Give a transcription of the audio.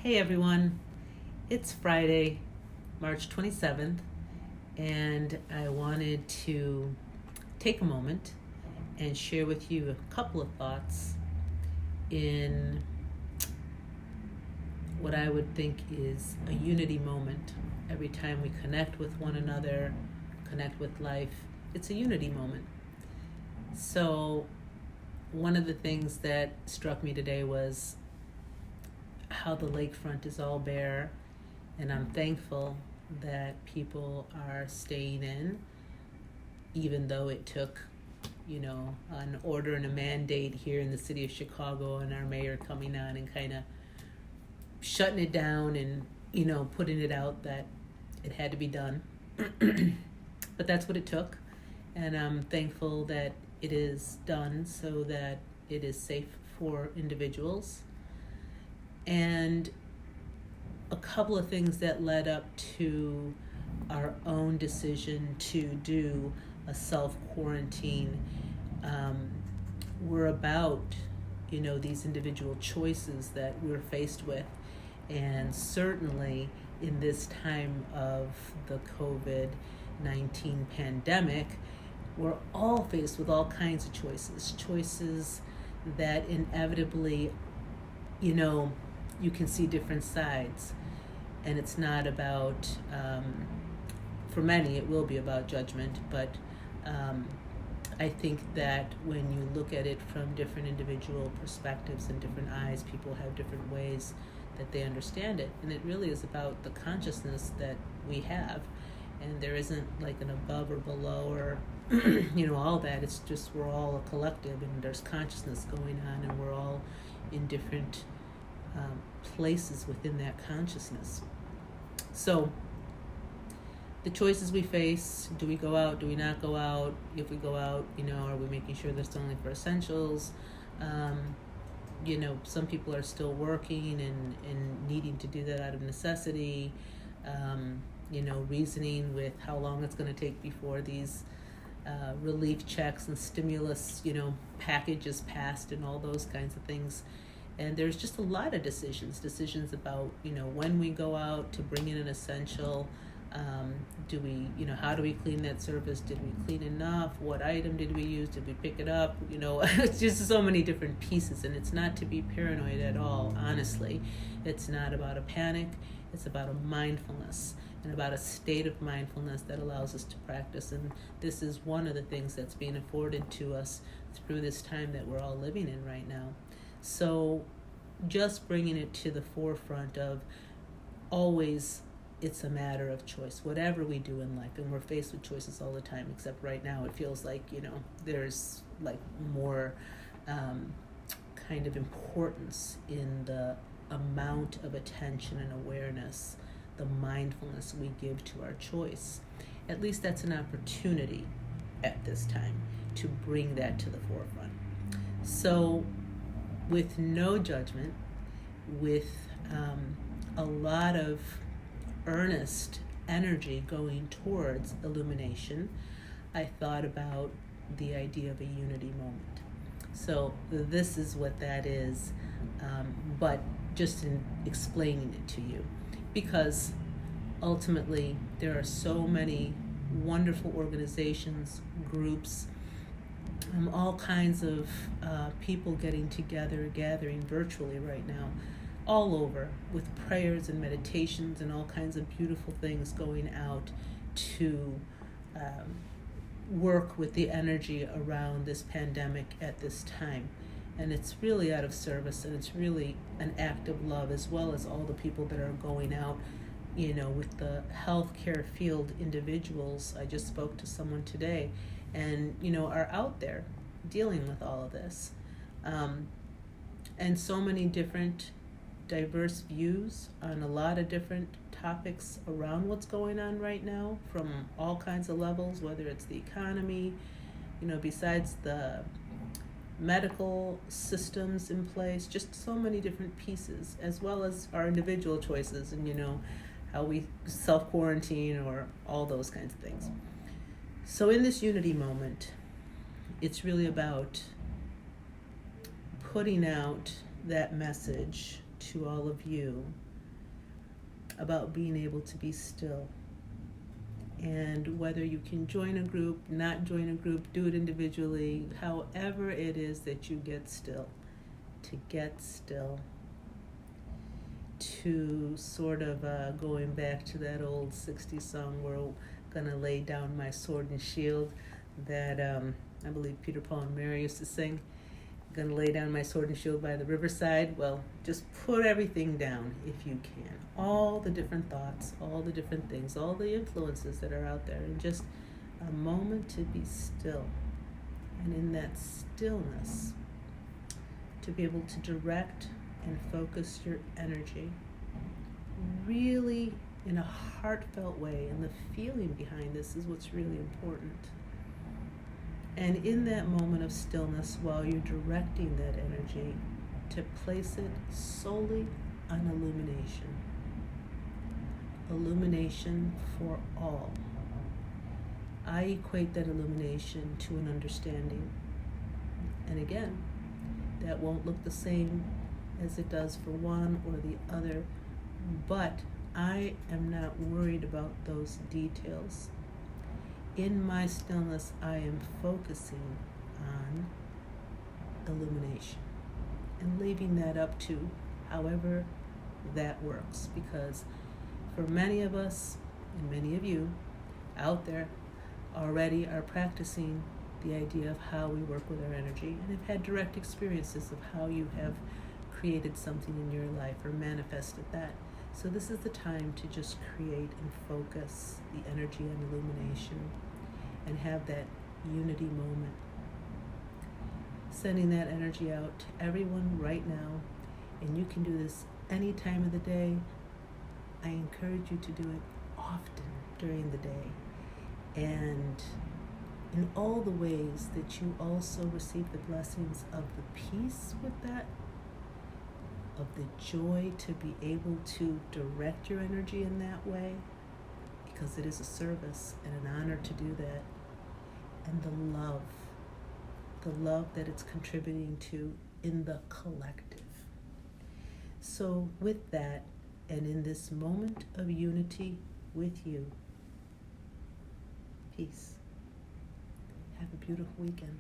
Hey everyone, it's Friday, March 27th, and I wanted to take a moment and share with you a couple of thoughts in what I would think is a unity moment. Every time we connect with one another, connect with life, it's a unity moment. So, one of the things that struck me today was how the lakefront is all bare, and I'm thankful that people are staying in, even though it took, an order and a mandate here in the city of Chicago and our mayor coming on and kind of shutting it down and, putting it out that it had to be done. But that's what it took, and I'm thankful that it is done so that it is safe for individuals. And a couple of things that led up to our own decision to do a self-quarantine were about, these individual choices that we're faced with. And certainly in this time of the COVID-19 pandemic, we're all faced with all kinds of choices that inevitably, you can see different sides. And it's not about, for many it will be about judgment, but I think that when you look at it from different individual perspectives and different eyes, people have different ways that they understand it. And it really is about the consciousness that we have. And there isn't like an above or below or, all that. It's just we're all a collective and there's consciousness going on and we're all in different places within that consciousness. So the choices we face, do we go out, do we not go out? If we go out, are we making sure that's only for essentials? Some people are still working and needing to do that out of necessity, reasoning with how long it's going to take before these relief checks and stimulus, packages passed and all those kinds of things. And there's just a lot of decisions about, when we go out to bring in an essential, do we, how do we clean that surface? Did we clean enough? What item did we use? Did we pick it up? It's just so many different pieces, and it's not to be paranoid at all, honestly. It's not about a panic. It's about a mindfulness and about a state of mindfulness that allows us to practice. And this is one of the things that's being afforded to us through this time that we're all living in right now. So just bringing it to the forefront of always it's a matter of choice, whatever we do in life. And we're faced with choices all the time, except right now it feels like, there's like more kind of importance in the amount of attention and awareness, the mindfulness we give to our choice. At least that's an opportunity at this time to bring that to the forefront. So with no judgment, with a lot of earnest energy going towards illumination, I thought about the idea of a unity moment. So this is what that is, but just in explaining it to you, because ultimately there are so many wonderful organizations, groups, all kinds of people getting together, gathering virtually right now, all over, with prayers and meditations and all kinds of beautiful things going out to work with the energy around this pandemic at this time. And it's really out of service, and it's really an act of love, as well as all the people that are going out, with the healthcare field individuals. I just spoke to someone today and, are out there dealing with all of this. And so many different diverse views on a lot of different topics around what's going on right now from all kinds of levels, whether it's the economy, besides the medical systems in place, just so many different pieces, as well as our individual choices and, how we self-quarantine or all those kinds of things. So in this unity moment, it's really about putting out that message to all of you about being able to be still. And whether you can join a group, not join a group, do it individually, however it is that you get still, to get still, to sort of going back to that old 60s song, we're gonna lay down my sword and shield, that I believe Peter, Paul, and Mary used to sing, gonna lay down my sword and shield by the riverside. Well, just put everything down if you can. All the different thoughts, all the different things, all the influences that are out there, and just a moment to be still. And in that stillness, to be able to direct and focus your energy really in a heartfelt way. And the feeling behind this is what's really important. And in that moment of stillness, while you're directing that energy, to place it solely on illumination. Illumination for all. I equate that illumination to an understanding. And again, that won't look the same as it does for one or the other, but I am not worried about those details. In my stillness, I am focusing on illumination and leaving that up to however that works, because for many of us, and many of you out there already are practicing the idea of how we work with our energy and have had direct experiences of how you have created something in your life or manifested that. So this is the time to just create and focus the energy on illumination and have that unity moment. Sending that energy out to everyone right now, and you can do this any time of the day. I encourage you to do it often during the day, and in all the ways that you also receive the blessings of the peace with that, of the joy to be able to direct your energy in that way, because it is a service and an honor to do that, and the love that it's contributing to in the collective. So with that, and in this moment of unity with you, peace. Have a beautiful weekend.